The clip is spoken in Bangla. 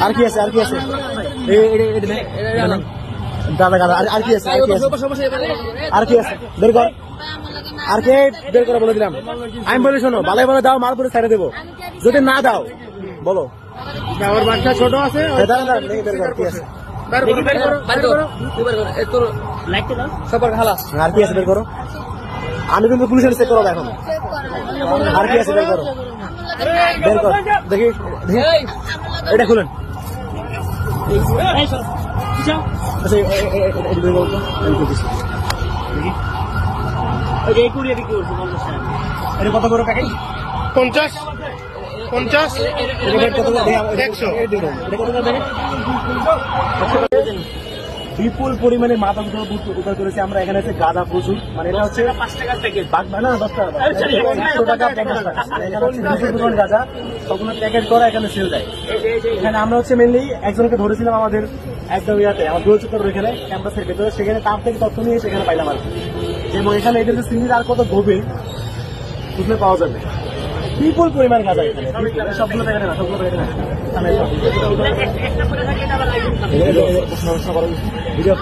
আর কি আছে আর কি আছে দাদা দাদা আর কি আছে আর কি আছে বের কর আর কে বের করে বলে দিলাম আমি বলি শোনো ভালো ভালো দাও মাল পুরো ছেড়ে দেবো যদি না দাও বলো আমার বাচ্চা ছোট আছে কি আছে আর কি আছে বের করো আমি কিন্তু পুলিশের চেক করো এখন আর কি আছে বের করো বের কর দেখি এটা খুলেন কত বড় প্যাকেট 50 বিপুল পরিমাণে মাদক দ্রব্য উদ্ধার করেছি আমরা। এখানে আছে গাঁদা প্রচুর, মানে এটা হচ্ছে 5 টাকার প্যাকেট, না 10 টাকা 100 টাকা প্যাকেট। এখানে হচ্ছে বিপুল পরিমাণ গাঁজা, সবগুলো প্যাকেট করা এখানে সেল দেয়। এখানে আমরা হচ্ছে মেনলি একজনকে ধরেছিলাম আমাদের একদম ইয়াতে আমার দূরচিত্র এখানে ক্যাম্পাসের ভেতরে, সেখানে তার থেকে তথ্য নিয়ে সেখানে পাইলাম আর এবং এখানে এটা যে সিনির আর কত গভীর বুঝলে পাওয়া যাবে। বিপুল পরিমাণ গাঁজা এখানে, সবগুলো প্যাকেটে না, সবগুলো প্যাকেটে না। ভিডিও